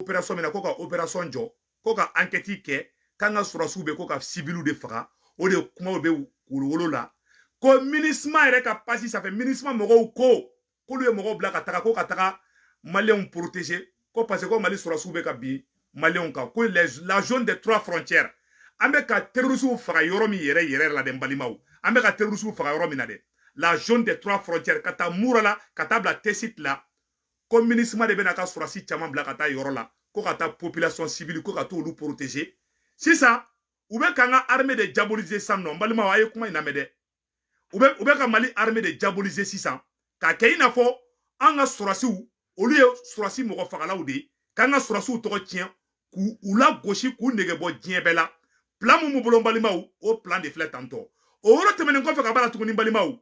opération mina ko ka opération jɔ ko ka enquête kɛ kan ka sɔrɔsiw bɛ ko ka civiliw de faga o de kumaw bɛ wolo la ko MINUSMA yɛrɛ ka pasi sanfɛ MINUSMA mɔgɔw ko k'olu ye mɔgɔw bila ka taga ko ka taga maliyɛnw protéger ko parce que ko Mali sɔrɔsiw bɛ ka bin maliyɛnw kan ko la zone des 3 frontières an bɛ ka terroristes faga yɔrɔ min yɛrɛ la dɛ n balimaw an bɛ ka terroristes faga yɔrɔ min na dɛ la zone des 3 frontières ka taa Mura la ka taa bila T-Site la ko MINUSMA de bɛna ka sɔrɔsi caman bila ka taa yɔrɔ la ko ka taa population civile ko ka t'olu protéger sisan u bɛ k'an ka armée de diaboliser sisan nɔ n balimaw a ye kuma in lamɛn dɛ u bɛ ka Mali armée de diaboliser sisan k'a kɛ i n'a fɔ an ka sɔrɔsiw olu ye sɔrɔsi mɔgɔ fagalaw de ye k'an ka sɔrɔsiw tɔgɔ tiɲɛ k'u lagosi k'u nege bɔ diɲɛ bɛɛ la plan mun b'u bolo n balimaw o plan de filɛ tantɔ o yɔrɔ tɛmɛnen kɔfɛ ka b'a la tuguni n balimaw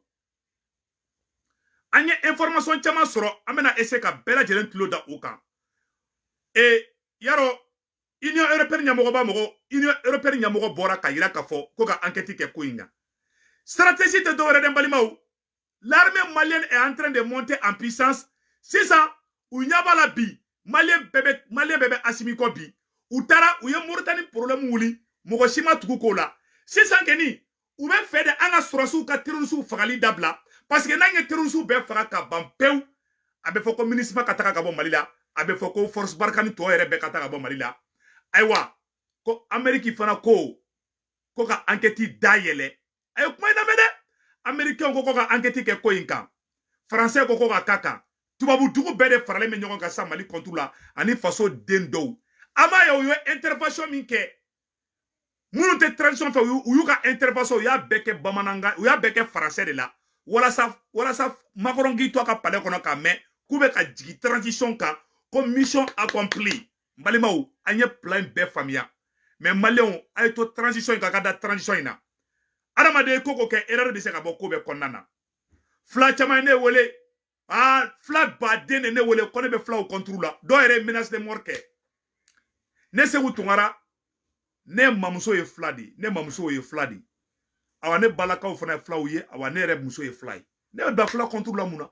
an ye information caman sɔrɔ an bɛna essayer ka bɛɛ lajɛlen tulo da o kan yarɔ Union européenne ɲɛmɔgɔ bɔra ka yira k'a fɔ ko ka enquête kɛ ko in na stratégie tɛ dɔwɛrɛ dɛ n balimaw l'armée malienne est en train de monter en puissance sisan u ɲɛ b'a la bi maliyɛn bɛɛ bɛ Asimi kɔ bi u taara u ye Mauritanie problème wuli mɔgɔ si ma tugu k'o la sisan kɛni u bɛ fɛ de an ka sɔrɔsiw ka terroristes fagali dabila parce que n'an ye terroristes bɛɛ faga ka ban pewu a bɛ fɔ ko MINUSMA ka taga ka bɔ Mali la a bɛ fɔ ko force Barkhane tɔ yɛrɛ bɛɛ ka taga ka bɔ Mali la ayiwa ko Amérique fana ko ka enquête dayɛlɛ a ye kuma in lamɛn dɛ Américains ko ka enquête kɛ ko in kan Français ko ka k'a kan tubabu dugu bɛɛ de faralen bɛ ɲɔgɔn kan sa Mali contre la ani faso den dɔw a m'a ye u ye intervention min kɛ minnu tɛ transition fɛ u y'u ka intervention u y'a bɛɛ kɛ bamanankan u y'a bɛɛ kɛ français de la walasa Macron k'i to a ka palais kɔnɔ k'a mɛn k'u bɛ ka jigin transition kan ko mission accomplie n balimaw an ye plan bɛɛ faamuya mais maliyɛnw a ye to transition in kan ka da transition in na adamaden ko kɛ erreur bɛ se ka bɔ ko bɛɛ kɔnɔna na fila caman ye ne wele fila baden de ne wele ko ne bɛ filaw contre la dɔw yɛrɛ ye menace de mort kɛ ne Seku Tunkara ne mamuso ye fila de ne mamuso ye fila de awa ne balakaw fana ye filaw ye awa ne yɛrɛ muso ye fila ye ne bɛ bila fila contre la mun na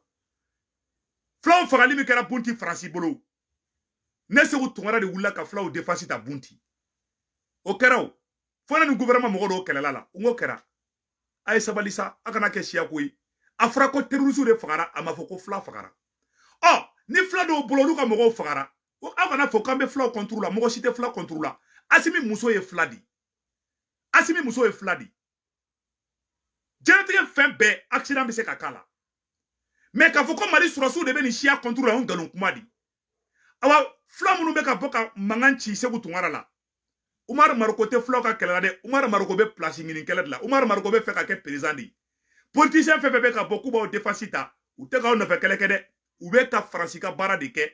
filaw fagali min kɛra Bunti Faransi bolo ne Seku Tunkara de wulila ka filaw défense ta Bunti o kɛra o fo ne ni gouvernement mɔgɔ dɔw kɛlɛla la n ko kɛra a ye sabali sa a kana kɛ siya ko ye a fɔra ko terroristes de fagara a ma fɔ ko fila fagara ni fila dɔw bolo olu ka mɔgɔw fagara aw kana fɔ k'an bɛ filaw contre la mɔgɔ si tɛ fila contre la Asimi muso ye fila de Asimi muso ye fila de diɲɛlatigɛ fɛn bɛɛ accident bɛ se ka k'a la mais k'a fɔ ko Mali sɔrɔsiw de bɛ nin siya contre la o ye nkalon kuma de awa fila minnu bɛ ka bɔ ka mankan ci Seku Tunkara la Umar Mariko tɛ filaw ka kɛlɛ la dɛ Umar Mariko bɛ place ɲini kɛlɛ de la Umar Mariko bɛ fɛ ka kɛ président de ye politicien fɛn fɛn bɛ ka bɔ k'u b'aw défense ta u tɛ k'aw nɔfɛ kɛlɛ kɛ dɛ u bɛ ka Faransi ka baara de kɛ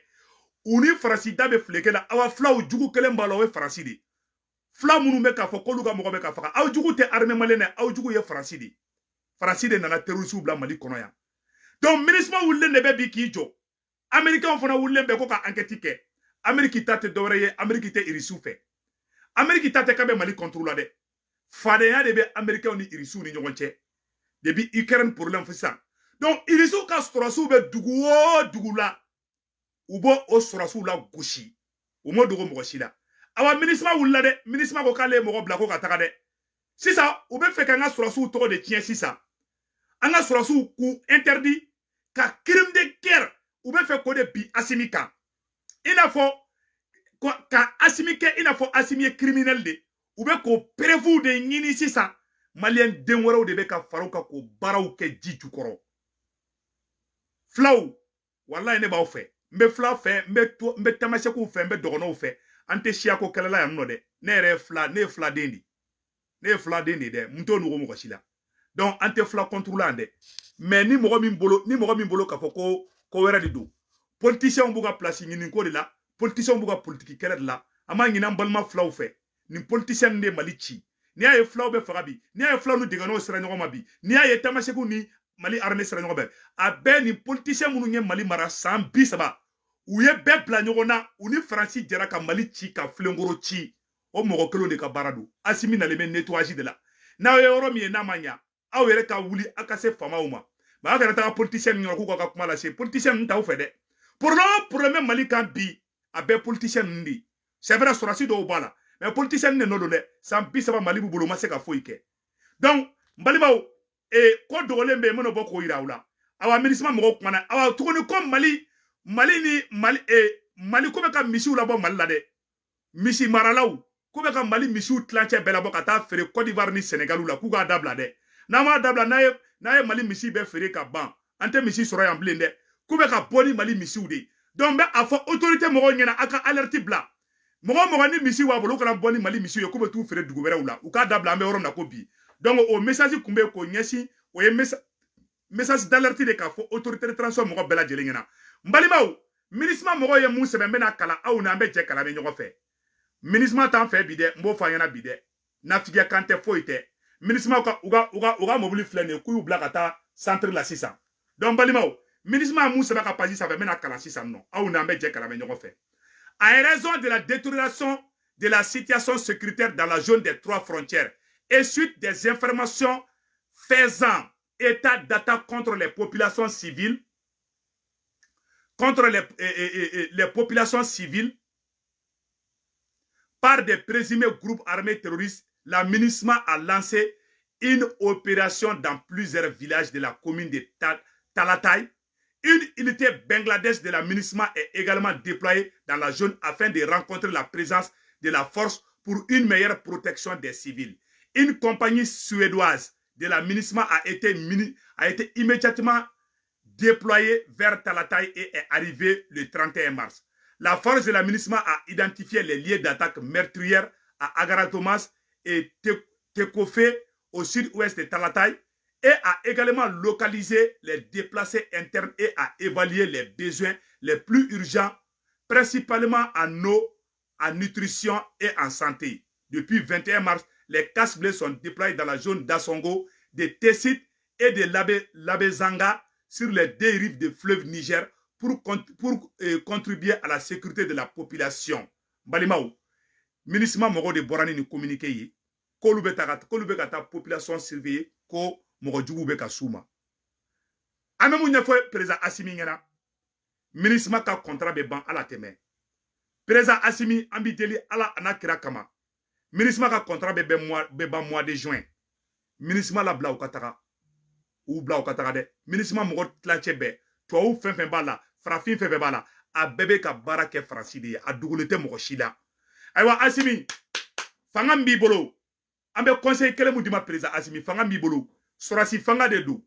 u ni Faransi da bɛ fileke la awa filaw jugu kelen b'a la o ye Faransi de fila minnu bɛ k'a fɔ k'olu ka mɔgɔ bɛ ka faga aw jugu tɛ armée malienne dɛ aw jugu ye Faransi de Faransi de nana terroristes bila Mali kɔnɔ yan donc MINUSMA wulilen de bɛ bi k'i jɔ américains fana wulilen bɛ ko ka enquête kɛ Amérique ta tɛ dɔwɛrɛ ye Amérique tɛ irisiw fɛ Amérique ta tɛ k'a bɛ Mali contre la dɛ fadenya de bɛ américains ni irisiw ni ɲɔgɔn cɛ depuis Ukraine problème fo sisan donc irisiw ka sɔrɔsiw bɛ dugu o dugu la u b'o sɔrɔsiw la gosi u m'o dogo mɔgɔ si la awa MINUSMA wulila dɛ MINUSMA ko k'ale ye mɔgɔ bila ko ka taga dɛ sisan u bɛ fɛ k'an ka sɔrɔsiw tɔgɔ de tiɲɛ sisan an ka sɔrɔsiw k'u interdit ka crime de guerre u bɛ fɛ k'o de bin Asimi kan i n'a fɔ ka Asimi kɛ i n'a fɔ Asimi ye criminel de u bɛ k'o preuve de ɲini sisan maliyɛn den wɛrɛw de bɛ ka fara u kan k'o baaraw kɛ ji jukɔrɔ filaw walayi ne b'aw fɛ n bɛ fila fɛ n bɛ tamasɛkiw fɛ n bɛ dɔgɔnɔw fɛ an tɛ siyako kɛlɛla yan nɔ dɛ ne yɛrɛ ye ne ye filaden de ne ye filaden de dɛ n t'o nugu mɔgɔ si la donc an tɛ fila contre la yan dɛ mais ni mɔgɔ min bolo k'a fɔ ko wɛrɛ de don politiciens b'u ka place ɲini ko de la politiciens b'u ka politique kɛlɛ de la an b'a ɲini an balima filaw fɛ nin politiciens de Mali ci n'i y'a ye filaw bɛ faga bi n'i y'a ye filaw ni dɛgɛnɛw sera ɲɔgɔn ma bi n'i y'a ye tamasɛkiw ni Mali armée sera ɲɔgɔn bɛ a bɛɛ nin politiciens minnu ye Mali mara san 30 u ye bɛɛ bila ɲɔgɔn na u ni Faransi jɛra ka Mali ci ka filenkoro ci o mɔgɔ kelen de ka baara don Asimi nalen bɛ nettoyage de la n'aw ye yɔrɔ min ye n'a ma ɲa aw yɛrɛ ka wuli a ka se famaw ma mais aw kana taga politiciens ni ɲɔgɔn k'u ka kuma lase politiciens ninnu t'aw fɛ dɛ problème Mali kan bi a bɛɛ politicien ninnu de c'est vrai sɔrɔsi dɔw b'a la mais politicien ne n'o don dɛ san 30 Mali b'u bolo ma se ka foyi kɛ donc n balimaw ko dogolen bɛ yen n bɛna bɔ k'o yira aw la awa MINUSMA mɔgɔw kumana awa tuguni ko Mali ko bɛ ka misiw labɔ Mali la dɛ misi maralaw ko bɛ ka Mali misiw tilancɛ bɛɛ labɔ ka taa feere Côte d'Ivoire ni Sénégal la k'u k'a dabila dɛ n'a m'a dabila n'a ye Mali misi bɛɛ feere ka ban an tɛ misi sɔrɔ yan bilen dɛ k'u bɛ ka bɔ ni Mali misiw de donc n bɛ a fɔ autorité mɔgɔw ɲɛna a ka alerte bila mɔgɔ ni misi b'a bolo u kana bɔ ni Mali misiw ye k'u bɛ t'u feere dugu wɛrɛw la u k'a dabila an bɛ yɔrɔ min na ko bi donc o message kun bɛ k'o ɲɛsin o ye message d'alerte de k'a fɔ autorité de transport mɔgɔ bɛɛ lajɛlen ɲɛna n balimaw MINUSMA mɔgɔw ye mun sɛbɛn n bɛna kalan aw n'an bɛ jɛ kalan bɛ ɲɔgɔn fɛ MINUSMA t'an fɛ bi dɛ n b'o fɔ an ɲɛna bi dɛ nafigiya kan tɛ foyi tɛ MINUSMA u ka mobili filɛ nin ye k'u y'u bila ka taa centre la sisan donc balimaw MINUSMA mun sɛbɛn ka page sanfɛ n bɛna kalan sisan nɔ aw n'an bɛ jɛ kalan bɛ ɲɔgɔn fɛ en raison de la détérioration de la situation sécuritaire dans la zone des 3 frontières et suite des informations faisant état d'attaque contre les populations civiles par des présumés groupes armés terroristes, la MINUSMA a lancé une opération dans plusieurs villages de la commune de Talatay. Une unité bangladesh de la MINUSMA est également déployée dans la zone afin de rencontrer la présence de la force pour une meilleure protection des civils. Une compagnie suédoise de la MINUSMA a été immédiatement déployée vers Talatay et est arrivée le 31 mars. La force de la MINUSMA a identifié les lieux d'attaque meurtrière à Agaratomas et Tekofé au sud-ouest de Talatay et a également localisé les déplacés internes et a évalué les besoins les plus urgents, principalement en eau, en nutrition et en santé. Depuis 21 mars, les casse-blés sont déployés dans la zone d'Assongo, de Tessit et de Labezanga sur les 2 rives du fleuve Niger pour contribuer à la sécurité de la population. Balimaou, MINUSMA mɔgɔw de bɔra ni communiqué ye k'olu bɛ ka taa population surveiller ko mɔgɔ jugu bɛ ka s'u ma. An bɛ mun ɲɛfɔ président Assimi ɲɛna MINUSMA ka contrat bɛ ban ala tɛmɛ. Président Assimi an bɛ deli ala n'a kira kama MINUSMA ka contrat bɛ ban mois de juin. MINUSMA la bila u ka taga. U bila u ka taga dɛ. MINUSMA mɔgɔ tilancɛ bɛɛ tubabu fɛn fɛn b'a la farafin fɛn fɛn b'a la a bɛɛ bɛ ka baara kɛ Faransi de ye a dogolen tɛ mɔgɔ si la. Ayiwa Assimi fanga min b'i bolo an bɛ conseil kelen mun di ma président Assimi fanga min b'i bolo sɔrɔsi fanga de don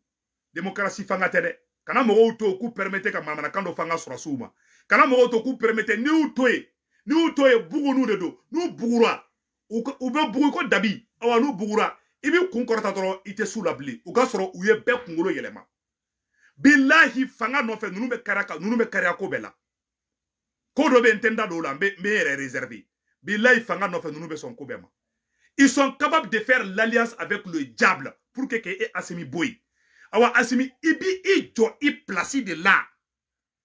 démocratie fanga tɛ dɛ kana mɔgɔw to k'u permettre ka manamanakan dɔ fanga sɔrɔsiw ma kana mɔgɔw to k'u permettre n'i y'u to ye bugunu de don n'u bugura u bɛ bugu ko dabi awa n'u bugura i b'i kun kɔrɔta dɔrɔn i tɛ s'u la bilen u ka sɔrɔ u ye bɛɛ kunkolo yɛlɛma bilahi fanga nɔfɛ ninnu bɛ kariya ko bɛɛ la ko dɔ bɛ n tɛ n da don o la n bɛ yɛrɛ réserver bilahi fanga nɔfɛ ninnu bɛ sɔn ko bɛɛ ma. Ils sont capables de faire l'alliance avec le diable pour que Assimi boy. Awa Assimi i jo i place de là.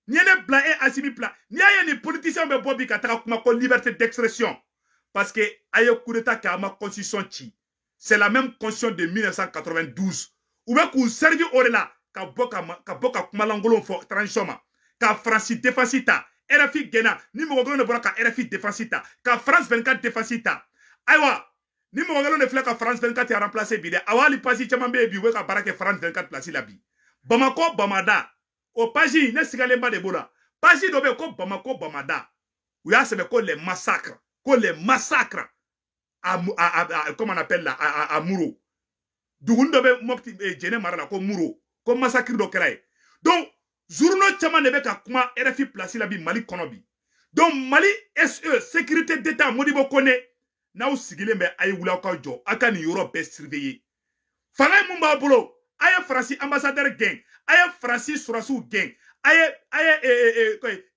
Ni ne bla e Assimi pla. Ni aye ni politicien be bobi ka taka kuma ko liberté d'expression parce que aye coup d'état ka ma constitution chi. C'est la même constitution de 1992. Ou be ku servi orela ka boka kuma langolo fo transition ma. Ka France défensita. RFI gena ni mo golo ne bora ka RFI défensita. Ka France 24 défensita. Aywa ni mɔgɔ kelen de filɛ ka France 24 a remplacé bi dɛ awali page caman bɛ yen bi u bɛ ka baara kɛ France 24 place la bi Bamako Bamada o page ne sigalen ba de b'o la page dɔ bɛ yen ko Bamako Bamada u y'a sɛbɛn ko les massacres comment on appelle là à Muro dugu dɔ bɛ Mopti Jɛnɛ mara la ko Muro ko massacre dɔ kɛra ye donc journaux caman de bɛ ka kuma RFI place la bi Mali kɔnɔ bi donc Mali SE sécurité d'État Modibo Kone n'aw sigilen bɛ a ye wuli aw ka jɔ a ka nin yɔrɔ bɛɛ surveiller fanga mun b'a bolo a ye Faransi ambassadeur gɛn a ye Faransi sɔrɔsiw gɛn a ye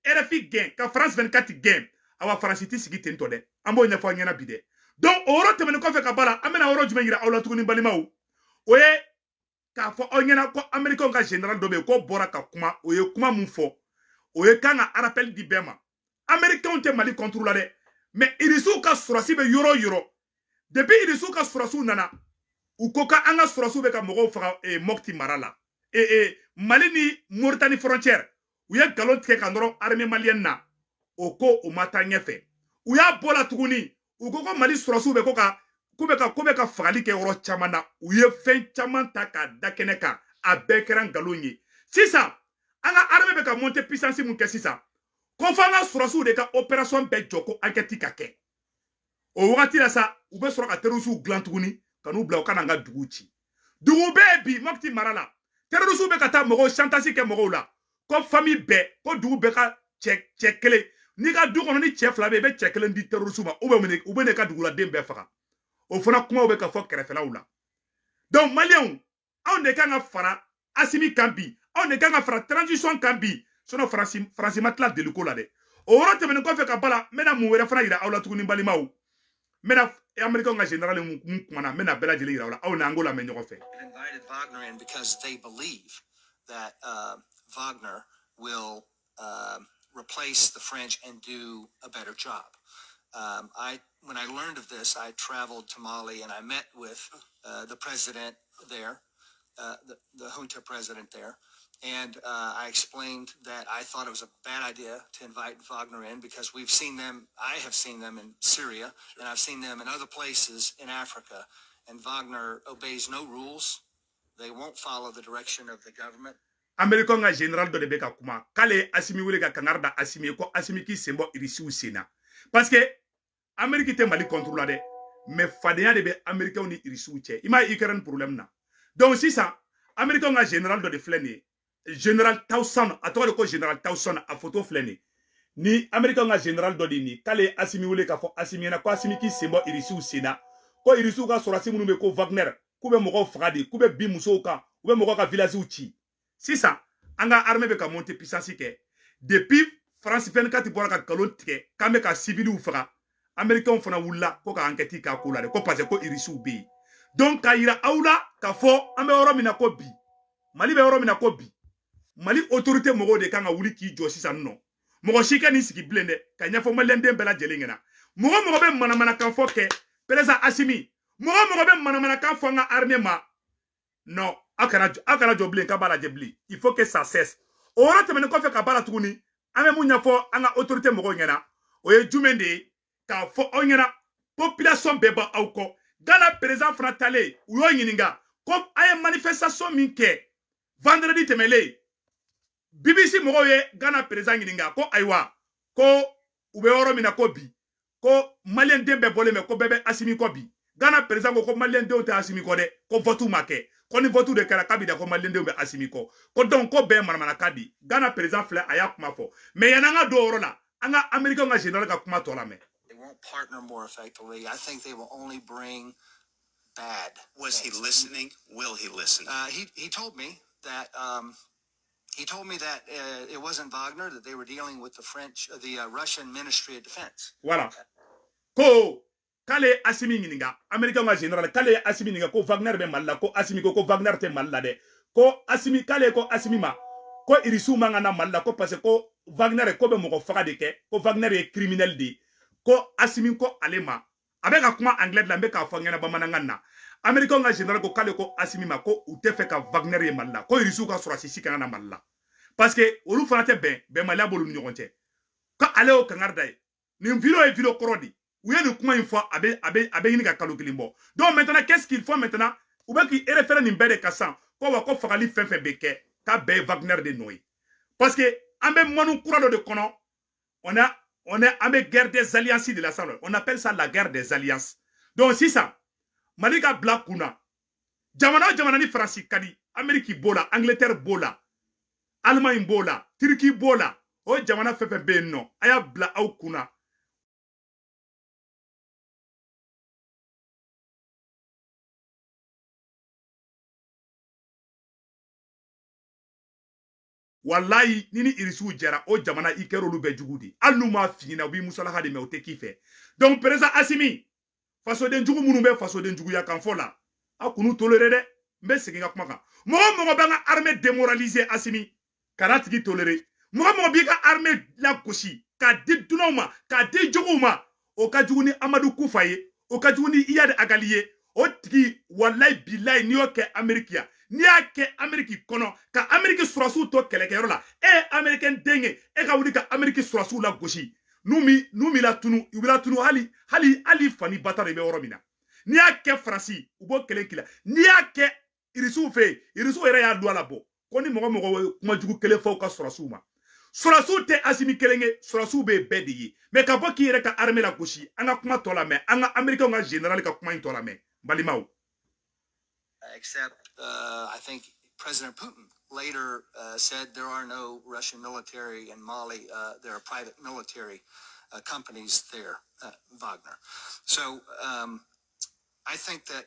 RFI gɛn ka France 24 gɛn awa Faransi ti sigi ten tɔ dɛ an b'o ɲɛfɔ an ɲɛna bi dɛ donc o yɔrɔ tɛmɛnen kɔfɛ ka bala an bɛna yɔrɔ jumɛn yira aw la tuguni balimaw o ye k'a fɔ aw ɲɛna ko américain ka général dɔ bɛ yen ko bɔra ka kuma o ye kuma mun fɔ o ye kan ka rappel di bɛɛ ma américain tɛ Mali contre la dɛ mais irisiw ka sɔrɔsi bɛ yɔrɔ yɔrɔ depuis irisiw ka sɔrɔsiw nana u ko ka an ka sɔrɔsiw bɛ ka mɔgɔw faga Mopti mara la Mali ni Mauritanie frontière u ye galon tigɛ ka nɔrɔ armée malienne na o ko o mata ɲɛfɛ u y'a bɔ la tuguni u ko ko Mali sɔrɔsiw bɛ ko bɛ ka fagali kɛ yɔrɔ caman na u ye fɛn caman ta ka da kɛnɛ kan a bɛɛ kɛra nkalon ye sisan an ka armée bɛ ka monter puissance mun kɛ sisan ko f'an ka sɔrɔsiw de ka opération bɛɛ jɔ ko enquête ka kɛ o wagati la sa u bɛ sɔrɔ ka terroristes dilan tuguni ka n'u bila u kana an ka dugu ci dugu bɛɛ bi Mopti mara la terroristes bɛ ka taa mɔgɔw chantage kɛ mɔgɔw la ko famille bɛɛ ko dugu bɛɛ ka cɛ kelen n'i ka du kɔnɔ ni cɛ fila bɛ i bɛ cɛ kelen di terroristes ma u bɛ ne ka duguladen bɛɛ faga o fana kumaw bɛ ka fɔ kɛrɛfɛlaw la donc maliyɛnw anw de kan ka fara Assimi kan bi anw de kan ka fara transition kan bi sinon Faransi ma tila deliko la dɛ o yɔrɔ tɛmɛnen kɔfɛ ka bala n bɛna mun wɛrɛ fana yira aw la tuguni balimaw n bɛna Américains ka général mun kumana n bɛna bɛɛ lajɛlen yira aw la aw na an k'o lamɛn ɲɔgɔn fɛ. Invited Wagner in because they believe that Wagner will replace the French and do a better job. When I learned of this, I traveled to Mali and I met with the president there, the junta president there, and I explained that I thought it was a bad idea to invite Wagner in because we've seen them, I have seen them in Syria, and I've seen them in other places in Africa, and Wagner obeys no rules. They won't follow the direction of the government. American nga général do de beka kuma kale Assimi wele ka kangarda Assimi ko Assimi ki sembo irisi usena parce que Amérique te Mali contrôle de mais fadenya de be Américain ni irisi uche ima Ukraine problème na donc si ça American nga général do de flene général Towson atore ko général Towson a photo flene ni American nga général do ni kale Assimi wele ka fo Assimi na ko Assimi ki sembo irisi usena ko irisi ka sora simu be ko Wagner ku be mogo fradi ku be bi muso ka u be mogo ka village uchi sisan an ka armée bɛ ka monter puissance kɛ depuis France 24 bɔra ka kalon tigɛ k'an bɛ ka civiliw faga américains fana wulila ko ka enquête k'a ko la de ko parce que ko irisiw bɛ yen donc k'a yira aw la k'a fɔ an bɛ yɔrɔ min na ko bi Mali bɛ yɔrɔ min na ko bi Mali autorité mɔgɔw de kan ka wuli k'i jɔ sisan nɔ mɔgɔ si ka n'i sigi bilen dɛ ka ɲɛfɔ maliyɛnden bɛɛ lajɛlen ɲɛna mɔgɔ bɛ manamanakan fɔ kɛ président Assimi mɔgɔ bɛ manamanakan fɔ an ka armée ma non akana jɔ bilen ka bala jebli il faut que ça cesse o yɔrɔ tɛmɛnen kɔfɛ ka bala tuguni an bɛ mun ɲɛfɔ an ka autorité mɔgɔw ɲɛna o ye jumɛn de ye k'a fɔ aw ɲɛna population bɛɛ b'a aw kɔ Ghana président fana talen u y'o ɲininka ko a ye manifestation min kɛ vendredi tɛmɛlen BBC mɔgɔw ye Ghana président ɲininka ko ayiwa ko u bɛ yɔrɔ min na ko bi ko maliyɛnden bɛɛ bɔlen bɛ ko bɛɛ bɛ Assimi kɔ bi Ghana président ko maliyɛndenw tɛ Assimi kɔ dɛ ko vote ma kɛ ko ni vote de kɛra k'a bɛ da ko maliyɛndenw bɛ Assimi kɔ ko donc ko bɛɛ manamanakan di Ghana président filɛ a y'a kuma fɔ mais yan'an ka don o yɔrɔ la an ka Américains ka général ka kuma tɔ lamɛn. They won't partner more effectively. I think they will only bring bad. Was he listening? Will he listen? He told me that it wasn't Wagner, that they were dealing with the Russian Ministry of Defense. Voilà. Ko kale Assimi ɲininka Américain ka général kale Assimi ɲininka ko Wagner bɛ Mali la ko Assimi ko Wagner tɛ Mali la dɛ ko Assimi kale ko Assimi ma ko irisiw man ka na Mali la ko parce que ko Wagner ko bɛ mɔgɔ faga de kɛ ko Wagner ye criminel de ko Assimi ko ale ma a bɛ ka kuma anglais la n bɛ k'a fɔ ɲɛna bamanankan na Américain ka général ko kale ko Assimi ma ko u tɛ fɛ ka Wagner ye Mali la ko irisiw ka sɔrɔsi kana na Mali la parce que olu fana tɛ bɛn Maliya b'olu ni ɲɔgɔn cɛ ko ale y'o kangarida ye nin vidéo ye vidéo kɔrɔ de u ye nin kuma in fɔ a bɛ ɲini ka kalo kelen bɔ donc maintenant qu'est-ce qu'il faut maintenant u bɛ k'i référer nin bɛɛ de ka san ko wa ko fagali fɛn fɛn bɛ kɛ k'a bɛɛ ye Wagner de nɔ ye parce que an bɛ manu kura dɔ de kɔnɔ an bɛ guerre des alliances de la san on appelle ça la guerre des alliances donc sisan Mali ka bila kunna jamana o jamana ni Faransi ka di Amérique b'o la Angleterre b'o la Allemagne b'o la Turquie b'o la o jamana fɛn fɛn bɛ yen nɔ a y'a bila aw kunna wallahi ni irisiw jara o jamana i kɛra olu bɛɛ jugu di hali n'u ma fiɲɛna u b'i musalaha de mɛ o tɛ k'i fɛ donc président Assimi fasoden jugu minnu bɛ fasoden juguya kan fɔ la a kunu toléré dɛ n bɛ segin ka kuma kan mɔgɔ bɛ an ka armée démoraliser Assimi kana tigi toléré mɔgɔ b'i ka armée lagosi k'a di dunanw ma k'a di jogow ma o ka jugu ni Amadu Kufa ye o ka jugu ni Iyad Agali ye o tigi wallahi billahi n'i y'o kɛ Amérique ya n'i y'a kɛ Amérique kɔnɔ ka Amérique sɔrɔsiw to kɛlɛkɛyɔrɔ la e ye Américain den ye e ka wuli ka Amérique sɔrɔsiw la gosi numi la tunu ubila tunu hali fani bata de be yɔrɔ min na n'i y'a kɛ Faransi u b'o kelen kila n'i y'a kɛ irisiw fɛ irisiw yɛrɛ y'a don a la bɔ ko ni mɔgɔ ye kuma jugu kelen fɔ u ka sɔrɔsiw ma sɔrɔsiw tɛ Asimi kelen ye sɔrɔsiw bɛ bɛɛ de ye mais ka bɔ k'i yɛrɛ ka armée la gosi an ka kuma tɔ la mɛn an ka américains ka général ka kuma in tɔ la mɛn balimaw. Except I think President Putin later said there are no Russian military in Mali. There are private military companies there, Wagner. So I think that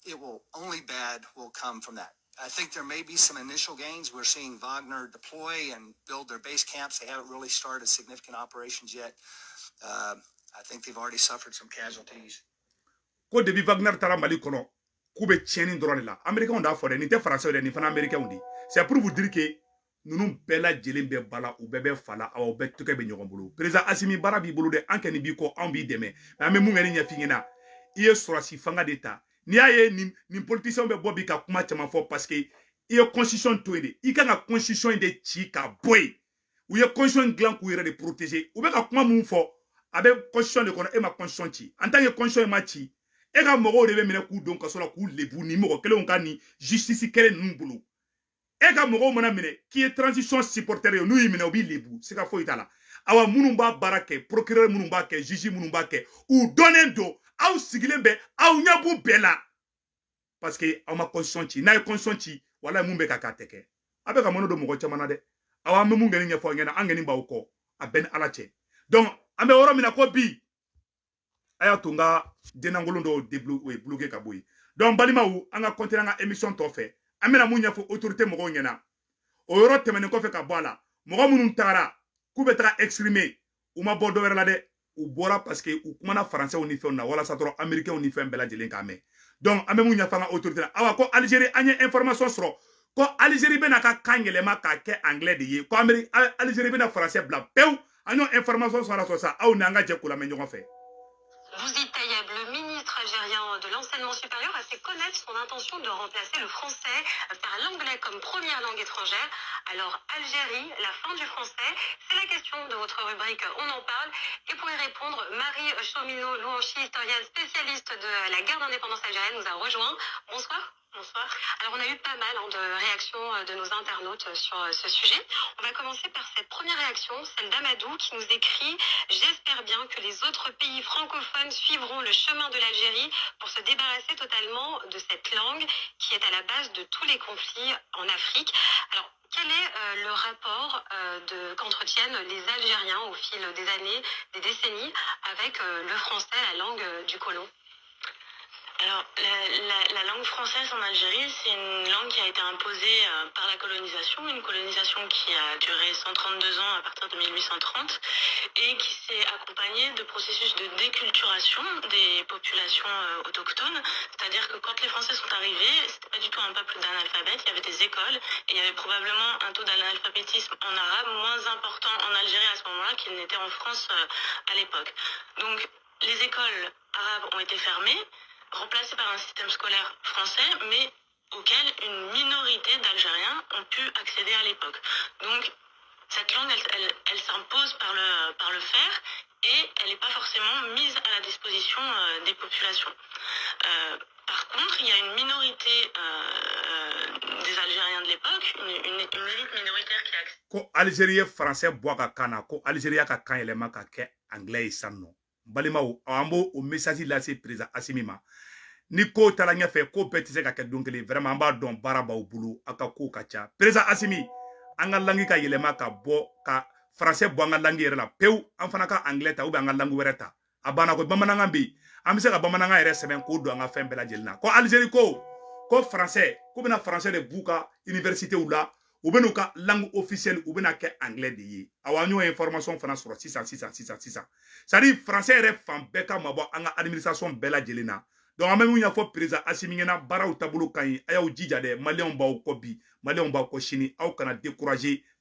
it will only bad will come from that. I think there may be some initial gains. We're seeing Wagner deploy and build their base camps. They haven't really started significant operations yet. I think they've already suffered some casualties. Ko depuis Wagner tara Mali kono k'u bɛ tiɲɛni dɔrɔn de la américains t'a fɔ dɛ nin tɛ français dɛ nin fana américains de c'est pour vous dire que ninnu bɛɛ lajɛlen bɛ bala u bɛɛ bɛ fala aw bɛɛ tɛgɛ bɛ ɲɔgɔn bolo président Assimi baara b'i bolo dɛ an kɛ nin b'i kɔ anw b'i dɛmɛ mais an bɛ mun kɛ ni ɲɛf'i ɲɛna i ye sɔrɔsi fanga de ta n'i y'a ye nin politiciens bɛ bɔ bi ka kuma caman fɔ parce que i ye constitution to yen de i kan ka constitution in de ci ka bɔ yen u ye constitution in dilan k'u yɛrɛ de protéger u bɛ ka kuma mun fɔ a bɛ constitution de kɔnɔ e ma constitution ci en tant que constitution ma ci e ka mɔgɔw de bɛ minɛ k'u don kaso la k'u lebu ni mɔgɔ kelenw ka ni justice kelen ninnu bolo e ka mɔgɔw mana minɛ k'i ye transition supporter ye n'u y'i minɛ u b'i lebu siga foyi t'a la awa minnu b'a baara kɛ procureur minnu b'a kɛ juge minnu b'a kɛ u dɔnnen don aw sigilen bɛ aw ɲɛ b'u bɛɛ la parce que aw ma constitution ci n'a ye constitution ci wala mun bɛ ka k'a tɛ kɛ a bɛ ka mɔnɔ don mɔgɔ caman na dɛ aw an bɛ mun kɛ ni ɲɛfɔ ɲɛna an kɛ ni b'aw kɔ a bɛɛ ni ala cɛ donc an bɛ yɔrɔ min na ko bi a y'a to n ka dennankolo dɔw débloquer ka bɔ yen donc balimaw an ka continuer an ka émission tɔ fɛ an bɛna mun ɲɛfɔ autorité mɔgɔw ɲɛna o yɔrɔ tɛmɛnen kɔfɛ ka bɔ a la mɔgɔ minnu tagara k'u bɛ taga exprimer u ma bɔ dɔwɛrɛ la dɛ u bɔra parce que u kumana français ni fɛnw na walasa dɔrɔn américains ni fɛn bɛɛ lajɛlen k'a mɛn donc an bɛ mun ɲɛfɔ an ka autorité la awa ko Algérie an ye information sɔrɔ ko Algérie bɛna ka kan yɛlɛma k'a kɛ anglais de ye ko Algérie bɛna français bila pewu an y'o information sɔrɔ a la sa aw ni an ka jɛ k'o lamɛn ɲɔgɔn fɛ. Bouzid Taïeb, le ministre algérien de l'enseignement supérieur, a fait connaître son intention de remplacer le français par l'anglais comme première langue étrangère. Alors, Algérie, la fin du français, c'est la question de votre rubrique On en parle. Et pour y répondre, Marie Chomino-Louanchi, historienne spécialiste de la guerre d'indépendance algérienne, nous a rejoint. Bonsoir. Bonsoir. Alors, on a eu pas mal de réactions de nos internautes sur ce sujet. On va commencer par cette première réaction, celle d'Amadou, qui nous écrit « J'espère bien que les autres pays francophones suivront le chemin de l'Algérie pour se débarrasser totalement de cette langue qui est à la base de tous les conflits en Afrique. » Alors, quel est le rapport qu'entretiennent les Algériens au fil des années, des décennies, avec le français, la langue du colon ? Alors, la langue française en Algérie, c'est une langue qui a été imposée par la colonisation, une colonisation qui a duré 132 ans à partir de 1830 et qui s'est accompagnée de processus de déculturation des populations autochtones. C'est-à-dire que quand les Français sont arrivés, c'était pas du tout un peuple d'analphabètes, il y avait des écoles et il y avait probablement un taux d'analphabétisme en arabe moins important en Algérie à ce moment-là qu'il n'était en France à l'époque. Donc, les écoles arabes ont été fermées, remplacé par un système scolaire français, mais auquel une minorité d'Algériens ont pu accéder à l'époque. Donc, cette langue, elle s'impose par le faire et elle n'est pas forcément mise à la disposition des populations. Par contre, il y a une minorité des Algériens de l'époque, une élite minoritaire qui a accès. Ko Algérie français boit ka kana ko Algérie ka kan yɛlɛma ka kɛ anglais sanno. Balimaw an b'o o message lase président Assimi ma ni ko taara ɲɛfɛ ko bɛɛ tɛ se ka kɛ don kelen vraiment an b'a dɔn baara b'aw bolo a ka ko ka ca président Assimi an ka langue ka yɛlɛma ka bɔ ka français bɔ an ka langue yɛrɛ la pewu an fana ka anglais ta ou bien an ka langue wɛrɛ ta a banna ko bamanankan bɛ yen an bɛ se ka bamanankan yɛrɛ sɛbɛn k'o don an ka fɛn bɛɛ lajɛlen na ko Algérie ko français ko bɛna français de b'u ka universitéw la u bɛ n'u ka langue officielle u bɛna kɛ anglais de ye awa an y'o information fana sɔrɔ sisan c'est à dire français yɛrɛ fan bɛɛ ka mabɔ an ka administration bɛɛ lajɛlen na donc an bɛ min ɲɛfɔ président Assimi ɲɛna baaraw taabolo ka ɲi a y'aw jija dɛ maliyɛnw b'aw kɔ bi maliyɛnw b'aw kɔ sini aw kana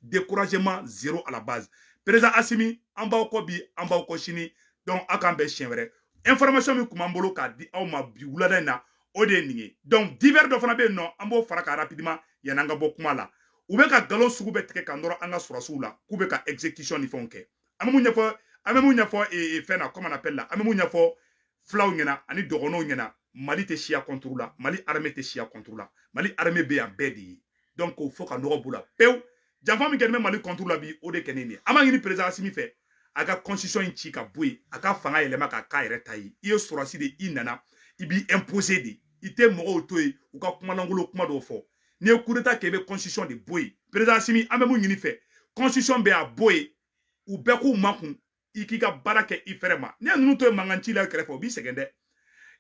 découragement zéro à la base président Assimi an b'aw kɔ bi an b'aw kɔ sini donc aw k'an bɛn siɲɛ wɛrɛ information min tun b'an bolo k'a di aw ma bi wulada in na o de ye nin ye donc divers dɔ fana bɛ yen nɔ an b'o fara ka rapidement yan'an ka bɔ kuma la u bɛ ka galon sugu bɛɛ tigɛ ka nɔrɔ an ka sɔrɔsiw la k'u bɛ ka exécution ni fɛnw kɛ an bɛ mun ɲɛfɔ amemu nya fo e fena comment on appelle là amemu nya fo flaw ngena ani dogono ngena Mali te chia contre la Mali armée te chia contre la Mali armée be ya bedi donc il faut ka no bula pew janfa mi kenme Mali contre la bi o de keneni ama ngini président Assimi fait aga constitution in ci ka boy aga fanga elema ka ka yere tayi i sorasi de inana ibi imposer de ite mo otoy u ka kuma langolo kuma do fo ni coup d'état kebe constitution de boy président Assimi amemu ngini fait constitution be a boy u be ku makun ikika barake iferema ni anu to manganci la krefo bi segende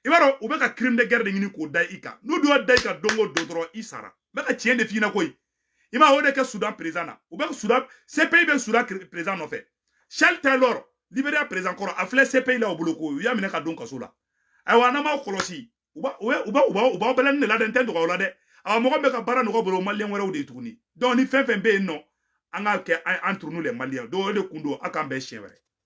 ibaro u be ka crime de guerre de ngini ko dai ika nu do dai ka dongo dodro isara be ka tien de fina koy ima ode ke Soudan président na u be ka Soudan CPI be Soudan président no fait Charles Taylor libéré à présent encore a fait CPI là au bloco ya mine ka don kaso la ay wana ma kolosi uba belen ne la den do la de awa mo be ka bara no ko bolo malien wera o de tuguni donc ni fen be non anga ke entre nous les maliens do de kundo aka be chien were